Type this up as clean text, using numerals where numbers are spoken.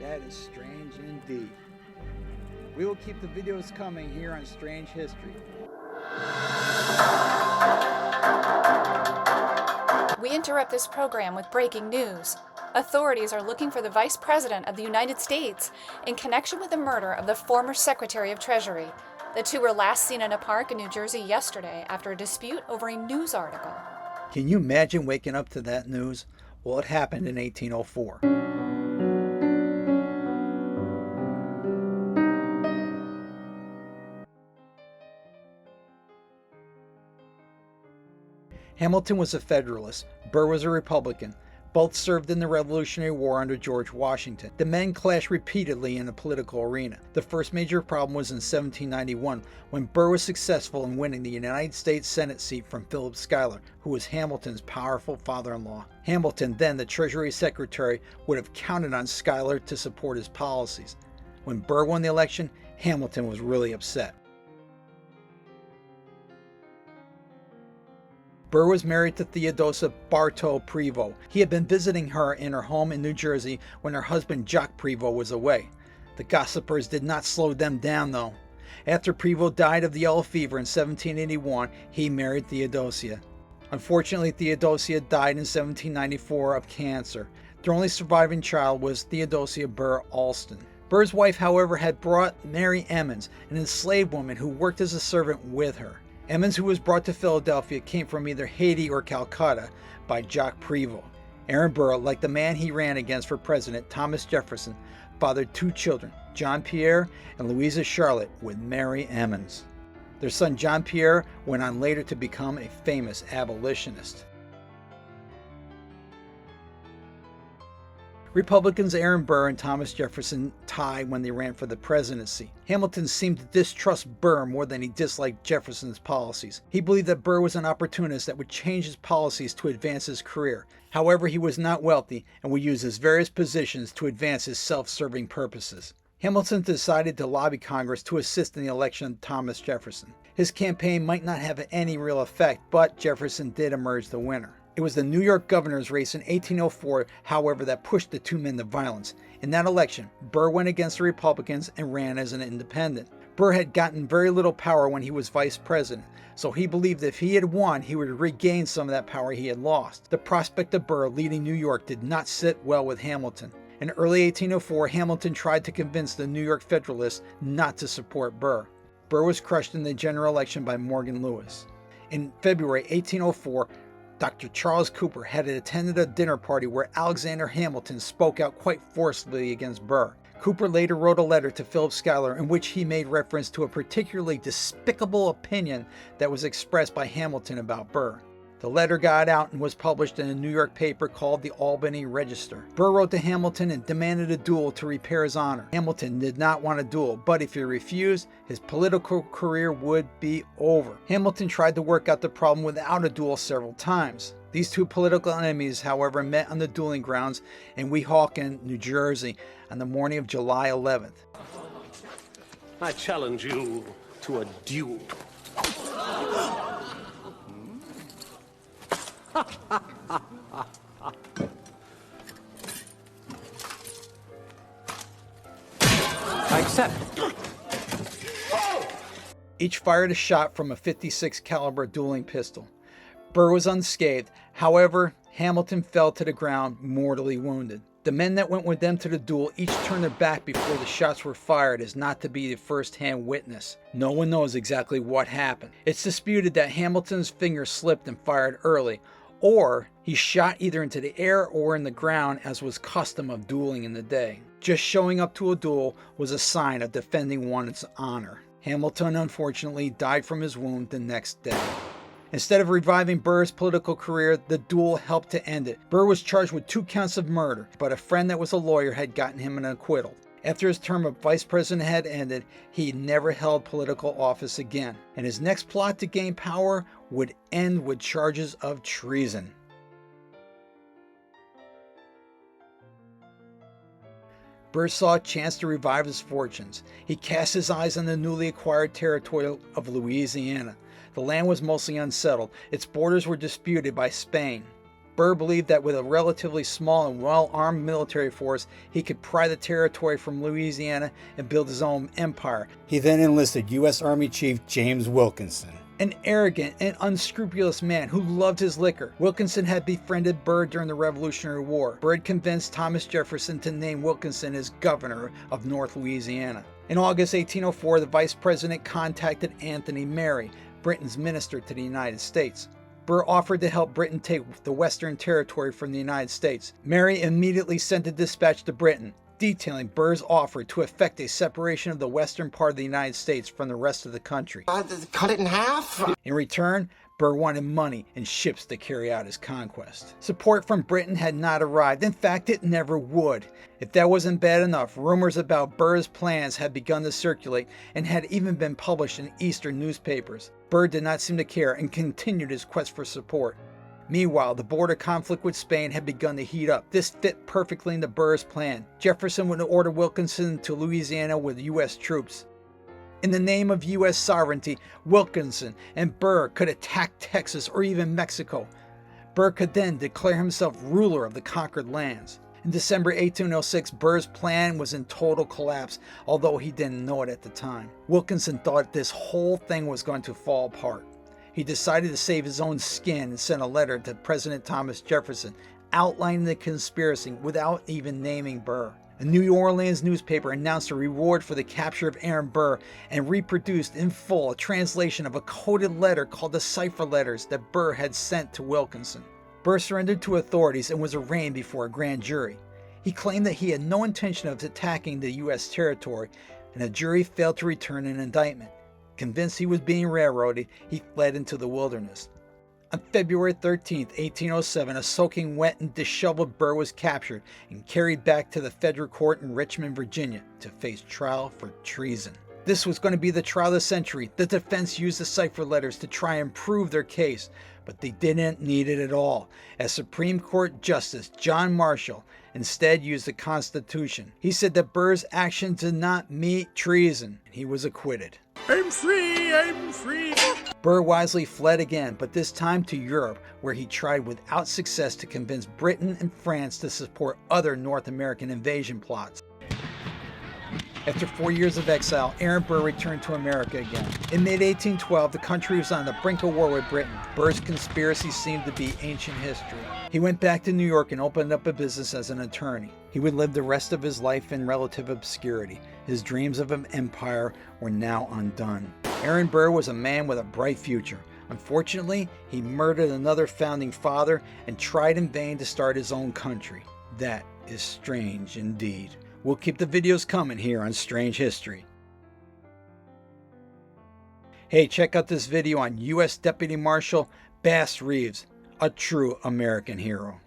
That is strange indeed. We will keep the videos coming here on Strange History. We interrupt this program with breaking news. Authorities are looking for the Vice President of the United States in connection with the murder of the former Secretary of Treasury. The two were last seen in a park in New Jersey yesterday after a dispute over a news article. Can you imagine waking up to that news? Well, it happened in 1804. Hamilton was a Federalist. Burr was a Republican. Both served in the Revolutionary War under George Washington. The men clashed repeatedly in the political arena. The first major problem was in 1791, when Burr was successful in winning the United States Senate seat from Philip Schuyler, who was Hamilton's powerful father-in-law. Hamilton, then the Treasury Secretary, would have counted on Schuyler to support his policies. When Burr won the election, Hamilton was really upset. Burr was married to Theodosia Bartow Prevost. He had been visiting her in her home in New Jersey when her husband Jock Prevost was away. The gossipers did not slow them down though. After Prevost died of the yellow fever in 1781, he married Theodosia. Unfortunately, Theodosia died in 1794 of cancer. Their only surviving child was Theodosia Burr Alston. Burr's wife, however, had brought Mary Emmons, an enslaved woman who worked as a servant with her. Emmons, who was brought to Philadelphia, came from either Haiti or Calcutta by Jock Prevost. Aaron Burr, like the man he ran against for president, Thomas Jefferson, fathered two children, John Pierre and Louisa Charlotte, with Mary Emmons. Their son John Pierre went on later to become a famous abolitionist. Republicans Aaron Burr and Thomas Jefferson tied when they ran for the presidency. Hamilton seemed to distrust Burr more than he disliked Jefferson's policies. He believed that Burr was an opportunist that would change his policies to advance his career. However, he was not wealthy and would use his various positions to advance his self-serving purposes. Hamilton decided to lobby Congress to assist in the election of Thomas Jefferson. His campaign might not have any real effect, but Jefferson did emerge the winner. It was the New York governor's race in 1804, however, that pushed the two men to violence. In that election, Burr went against the Republicans and ran as an independent. Burr had gotten very little power when he was vice president, so he believed if he had won, he would regain some of that power he had lost. The prospect of Burr leading New York did not sit well with Hamilton. In early 1804, Hamilton tried to convince the New York Federalists not to support Burr. Burr was crushed in the general election by Morgan Lewis. In February 1804, Dr. Charles Cooper had attended a dinner party where Alexander Hamilton spoke out quite forcefully against Burr. Cooper later wrote a letter to Philip Schuyler in which he made reference to a particularly despicable opinion that was expressed by Hamilton about Burr. The letter got out and was published in a New York paper called the Albany Register. Burr wrote to Hamilton and demanded a duel to repair his honor. Hamilton did not want a duel, but if he refused, his political career would be over. Hamilton tried to work out the problem without a duel several times. These two political enemies, however, met on the dueling grounds in Weehawken, New Jersey, on the morning of July 11th. I challenge you to a duel. I accept. Each fired a shot from a .56 caliber dueling pistol. Burr was unscathed. However, Hamilton fell to the ground, mortally wounded. The men that went with them to the duel each turned their back before the shots were fired as not to be the first-hand witness. No one knows exactly what happened. It's disputed that Hamilton's finger slipped and fired early, or he shot either into the air or in the ground, as was custom of dueling in the day. Just showing up to a duel was a sign of defending one's honor. Hamilton unfortunately died from his wound the next day. Instead of reviving Burr's political career, the duel helped to end it. Burr was charged with 2 counts of murder, but a friend that was a lawyer had gotten him an acquittal. After his term of vice president had ended, he never held political office again, and his next plot to gain power would end with charges of treason. Burr saw a chance to revive his fortunes. He cast his eyes on the newly acquired territory of Louisiana. The land was mostly unsettled. Its borders were disputed by Spain. Burr believed that with a relatively small and well-armed military force, he could pry the territory from Louisiana and build his own empire. He then enlisted U.S. Army Chief James Wilkinson, an arrogant and unscrupulous man who loved his liquor. Wilkinson had befriended Burr during the Revolutionary War. Burr had convinced Thomas Jefferson to name Wilkinson as governor of North Louisiana. In August 1804, the vice president contacted Anthony Merry, Britain's minister to the United States. Burr offered to help Britain take the Western Territory from the United States. Merry immediately sent a dispatch to Britain, detailing Burr's offer to effect a separation of the western part of the United States from the rest of the country. Cut it in half? In return, Burr wanted money and ships to carry out his conquest. Support from Britain had not arrived. In fact, it never would. If that wasn't bad enough, rumors about Burr's plans had begun to circulate and had even been published in Eastern newspapers. Burr did not seem to care and continued his quest for support. Meanwhile, the border conflict with Spain had begun to heat up. This fit perfectly into Burr's plan. Jefferson would order Wilkinson to Louisiana with U.S. troops. In the name of U.S. sovereignty, Wilkinson and Burr could attack Texas or even Mexico. Burr could then declare himself ruler of the conquered lands. In December 1806, Burr's plan was in total collapse, although he didn't know it at the time. Wilkinson thought this whole thing was going to fall apart. He decided to save his own skin and sent a letter to President Thomas Jefferson outlining the conspiracy without even naming Burr. A New Orleans newspaper announced a reward for the capture of Aaron Burr and reproduced in full a translation of a coded letter called the cipher letters that Burr had sent to Wilkinson. Burr surrendered to authorities and was arraigned before a grand jury. He claimed that he had no intention of attacking the U.S. territory, and the jury failed to return an indictment. Convinced he was being railroaded, he fled into the wilderness. On February 13, 1807, a soaking wet and disheveled Burr was captured and carried back to the federal court in Richmond, Virginia, to face trial for treason. This was going to be the trial of the century. The defense used the cipher letters to try and prove their case, but they didn't need it at all, as Supreme Court Justice John Marshall instead used the Constitution. He said that Burr's actions did not meet treason, and he was acquitted. I'm free, I'm free. Burr wisely fled again, but this time to Europe, where he tried without success to convince Britain and France to support other North American invasion plots. After 4 years of exile, Aaron Burr returned to America again. In mid-1812, the country was on the brink of war with Britain. Burr's conspiracy seemed to be ancient history. He went back to New York and opened up a business as an attorney. He would live the rest of his life in relative obscurity. His dreams of an empire were now undone. Aaron Burr was a man with a bright future. Unfortunately, he murdered another founding father and tried in vain to start his own country. That is strange indeed. We'll keep the videos coming here on Strange History. Hey, check out this video on U.S. Deputy Marshal Bass Reeves, a true American hero.